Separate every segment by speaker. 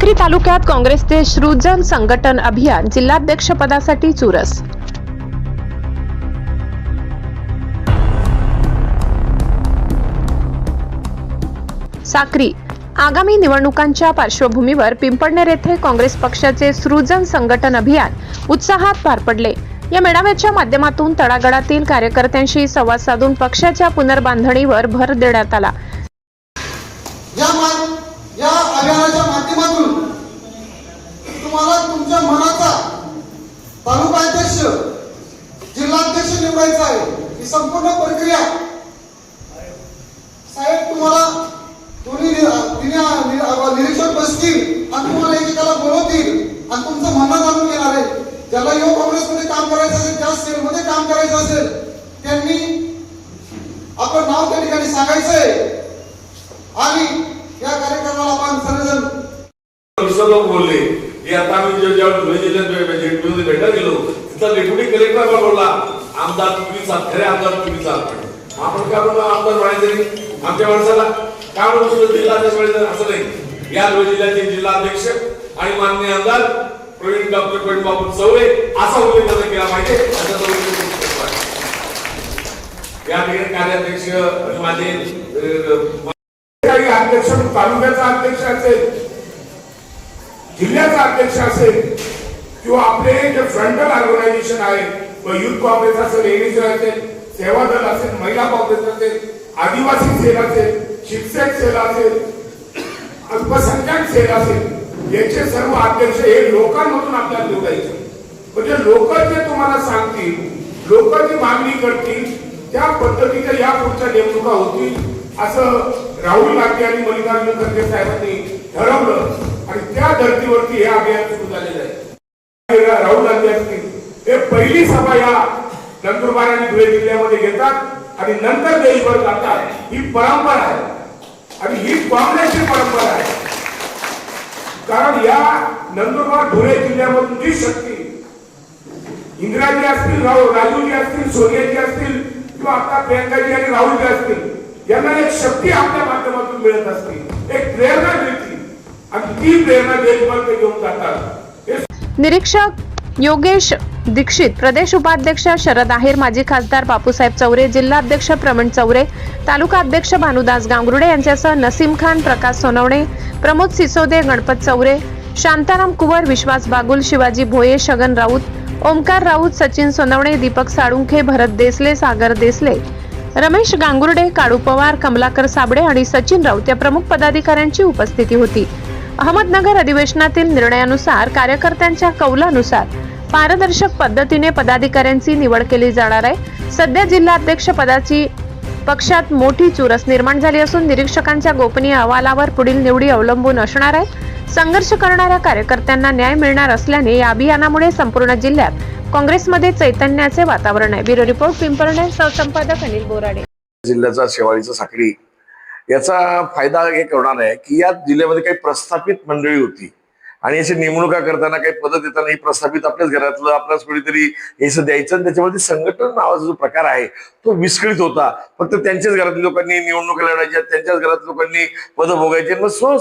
Speaker 1: साक्री तालुक्यात काँग्रेसचे सृजन संघटन अभियान जिल्हाध्यक्ष पदासाठी चुरस। साक्री आगामी निवडणुकांच्या पार्श्वभूमीवर पिंपळनेर येथे काँग्रेस पक्षाचे सृजन संघटन अभियान उत्साहात पार पडले। या मेळाव्याच्या माध्यमातून तळागाळातील कार्यकर्त्यांशी संवाद साधून पक्षाच्या पुनर्बांधणीवर भर देण्यात आला।
Speaker 2: या अभियानाच्या माध्यमातून तुम्हाला तुमच्या मनाचा तालुकाध्यक्ष जिल्हाध्यक्ष निवडायचा आहे। ही संपूर्ण प्रक्रिया साहेब तुम्हाला दोन्ही निरीक्षक बसतील आणि तुम्हाला एकेकाला बोलवतील आणि तुमचं म्हणणं जाणून घेणार आहे। ज्याला युवा काँग्रेसमध्ये काम करायचं असेल, ज्या सेलमध्ये काम करायचं असेल, त्यांनी आपलं नाव त्या ठिकाणी सांगायचं आहे आणि या कार्यक्रमाला आपण सर्वजण
Speaker 3: लोक बोलले की आता आम्ही जेव्हा भेटायला गेलो तिथं डेप्युटी कलेक्टर बोलला आमदार तुम्ही साथ, खरे आमदार तुम्ही साथ। आपण काय म्हणतो आमदार म्हणायचे आमच्या माणसाला काय म्हणतो जिल्हाध्यक्ष म्हणायचं असं नाही। या जिल्ह्याचे जिल्हाध्यक्ष आणि माननीय आमदार प्रवीण बाबू चौरे असा उल्लेख त्यांना केला पाहिजे। या ठिकाणी कार्याध्यक्ष माझे
Speaker 4: अध्यक्ष, तालुक्याचा अध्यक्ष असेल, जिल्ह्याचा अध्यक्ष असेल किंवा आपले जे फ्रंटल ऑर्गनायझेशन आहे, युथ काँग्रेस असेल, एडीसी असेल, सेवा दल असेल, महिला काँग्रेस असेल, आदिवासी सेल असेल, शिक्षक सेल असेल, अल्पसंख्याक सेल असेल, याचे सर्व अध्यक्ष हे लोकांमधून आपल्याला निवडायचे। म्हणजे लोक जे तुम्हाला सांगतील, लोक जी मागणी करतील त्या पद्धतीच्या या पुढच्या नेमणुका होतील असं राहुल गांधी आणि मल्लिकार्जुन खरगे साहेबांनी ठरवलं आणि त्या धर्तीवरती हे अभियान सुरू झालेलं आहे। राहुल गांधी असतील हे पहिली सभा या नंदुरबार आणि धुळे जिल्ह्यामध्ये घेतात आणि नंतर देशभर जातात। ही परंपरा आहे आणि ही काँग्रेसची परंपरा आहे। कारण या नंदुरबार धुळे जिल्ह्यामधून जी शक्ती इंदिराजी असतील, राजूजी असतील, सोनियाजी असतील किंवा आता प्रियंकाजी आणि राहुलजी असतील, यांना एक शक्ती आपल्या माध्यमातून मिळत असते, एक प्रेरणा मिळते आणि ती प्रेरणा देशभर ते घेऊन जातात।
Speaker 1: निरीक्षक योगेश दीक्षित, प्रदेश उपाध्यक्ष शरद आहेर, माजी खासदार बापूसाहेब चौरे, जिल्हाध्यक्ष प्रवीण चौरे, तालुका अध्यक्ष भानुदास गांगुर्डे यांच्यासह नसीम खान, प्रकाश सोनवणे, प्रमोद सिसोदे, गणपत चौरे, शांताराम कुवर, विश्वास बागुल, शिवाजी भोये, शगन राऊत, ओमकार राऊत, सचिन सोनवणे, दीपक साळुंखे, भरत देसले, सागर देसले, रमेश गांगुर्डे, काळू पवार, कमलाकर साबळे आणि सचिन राऊत या प्रमुख पदाधिकाऱ्यांची उपस्थिती होती। अहमदनगर अधिवेशनातील निर्णयानुसार कार्यकर्त्यांच्या कौलानुसार पारदर्शक पद्धतीने पदाधिकाऱ्यांची निवड केली जाणार आहे। सध्या जिल्हाध्यक्ष पदाची पक्षात मोठी चुरस निर्माण झाली असून निरीक्षकांच्या गोपनीय अहवालावर पुढील निवडी अवलंबून असणार आहे। संघर्ष करणाऱ्या कार्यकर्त्यांना न्याय मिळणार असल्याने या अभियानामुळे संपूर्ण जिल्ह्यात काँग्रेसमध्ये चैतन्याचे वातावरण आहे। ब्युरो रिपोर्ट, पिंपळनेर, सहसंपादक अनिल बोराडे।
Speaker 3: जिल्ह्याचा शेवाळीचा साखरी याचा फायदा एक होणार आहे की या जिल्ह्यामध्ये काही प्रस्थापित मंडळी होती आणि याची नेमणुका करताना काही पद देताना ही प्रस्थापित आपल्याच घरातलं आपल्याच कोणीतरी हे द्यायचं आणि त्याच्यामध्ये संघटन नावाचा जो प्रकार आहे तो विस्कळीत होता। फक्त त्यांच्याच घरातल्या लोकांनी निवडणुका लढायच्या, त्यांच्याच घरातल्या लोकांनी पद भोगायचे, मग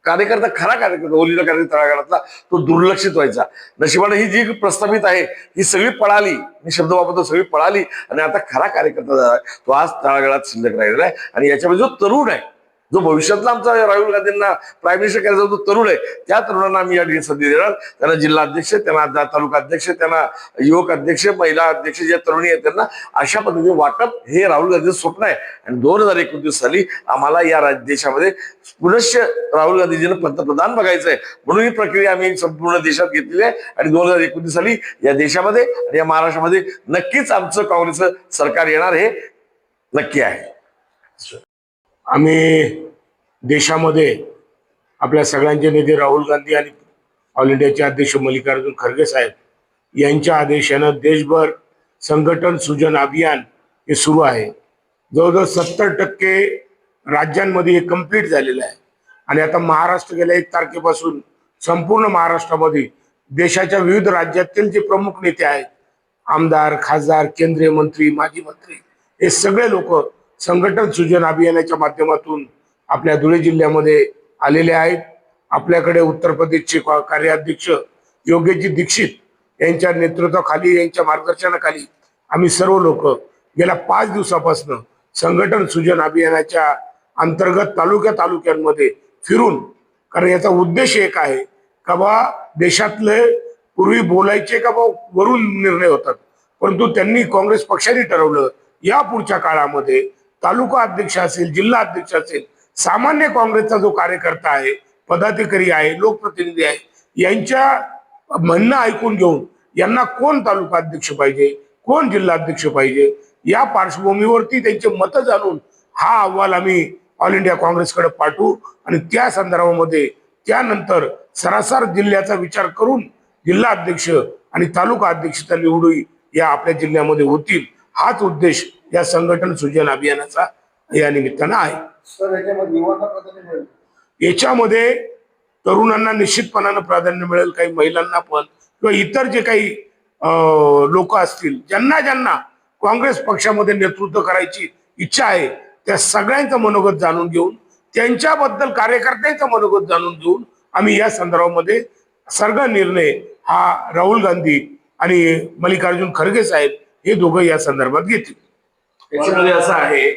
Speaker 3: कार्यकर्ता, खरा कार्यकर्ता, ओलीला कार्यकर्ता तळागाळातला तो दुर्लक्षित व्हायचा। नशिबाने ही जी प्रस्थापित आहे ही सगळी पळाली, मी शब्द वापरतो, सगळी पळाली आणि आता खरा कार्यकर्ता तो आज तळागाळात शिल्लक राहिलेला आहे। आणि याच्यामध्ये जो तरुण आहे, जो भविष्यातला आमचा राहुल गांधींना प्राईम मिनिस्टर करायचा जो तरुण आहे, त्या तरुणांना आम्ही या ठिकाणी संधी देणार। त्यांना जिल्हाध्यक्ष, त्यांना तालुका अध्यक्ष, त्यांना युवक अध्यक्ष, महिला अध्यक्ष ज्या तरुणी आहेत त्यांना अशा पद्धतीने वाटप हे राहुल गांधीचं स्वप्न आहे। आणि 2029 साली आम्हाला या देशामध्ये पुनश्च राहुल गांधीजींना पंतप्रधान बघायचं आहे, म्हणून ही प्रक्रिया आम्ही संपूर्ण देशात घेतलेली आहे। आणि 2029 साली या देशामध्ये आणि या महाराष्ट्रामध्ये नक्कीच आमचं काँग्रेसचं सरकार येणार हे नक्की आहे।
Speaker 4: आम्ही देशामध्ये आपल्या सगळ्यांचे नेते राहुल गांधी आणि ऑल इंडियाचे अध्यक्ष मल्लिकार्जुन खरगे साहेब यांच्या आदेशानं देशभर संघटन सृजन अभियान हे सुरू आहे। जवळजवळ 70% राज्यांमध्ये हे कंप्लीट झालेलं आहे आणि आता महाराष्ट्र गेल्या 1 तारखेपासून संपूर्ण महाराष्ट्रामध्ये देशाच्या विविध राज्यातील जे प्रमुख नेते आहेत, आमदार, खासदार, केंद्रीय मंत्री, माजी मंत्री, हे सगळे लोक संघटन सृजन अभियानाच्या माध्यमातून आपल्या धुळे जिल्ह्यामध्ये आलेले आहेत आपल्याकडे उत्तर प्रदेशचे कार्याध्यक्ष योगेशजी दीक्षित यांच्या नेतृत्वाखाली, यांच्या मार्गदर्शनाखाली आम्ही सर्व लोक गेल्या 5 दिवसापासून संघटन सृजन अभियानाच्या अंतर्गत तालुक्यांमध्ये फिरून, कारण याचा उद्देश एक आहे का बा देशातले पूर्वी बोलायचे का बा वरून निर्णय होतात, परंतु त्यांनी काँग्रेस पक्षाने ठरवलं या पुढच्या काळामध्ये तालुका अध्यक्ष असेल, जिल्हा अध्यक्ष असेल, सामान्य काँग्रेसचा जो कार्यकर्ता आहे, पदाधिकारी आहे, लोकप्रतिनिधी आहे, यांच्या म्हणणं ऐकून घेऊन यांना कोण तालुका अध्यक्ष पाहिजे, कोण जिल्हा अध्यक्ष पाहिजे, या पार्श्वभूमीवरती त्यांचे मतं जाणून हा अहवाल आम्ही ऑल इंडिया काँग्रेसकडे पाठवू आणि त्या संदर्भामध्ये त्यानंतर सरासर जिल्ह्याचा विचार करून जिल्हा अध्यक्ष आणि तालुका अध्यक्षाच्या निवडी या आपल्या जिल्ह्यामध्ये होतील. हाच उद्देश या संघटन सृजन अभियानाचा या निमित्तानं आहे.
Speaker 2: सर, याच्यामध्ये युवांना प्राधान्य मिळेल?
Speaker 4: याच्यामध्ये तरुणांना निश्चितपणानं प्राधान्य मिळेल, काही महिलांना पण, किंवा इतर जे काही लोक असतील ज्यांना काँग्रेस पक्षामध्ये नेतृत्व करायची इच्छा आहे, त्या सगळ्यांचं मनोगत जाणून घेऊन, त्यांच्याबद्दल कार्यकर्त्यांचं मनोगत जाणून घेऊन आम्ही या संदर्भामध्ये सर्व निर्णय हा राहुल गांधी आणि मल्लिकार्जुन खरगे साहेब हे दोघं या संदर्भात घेतील.
Speaker 3: याच्यामध्ये असं आहे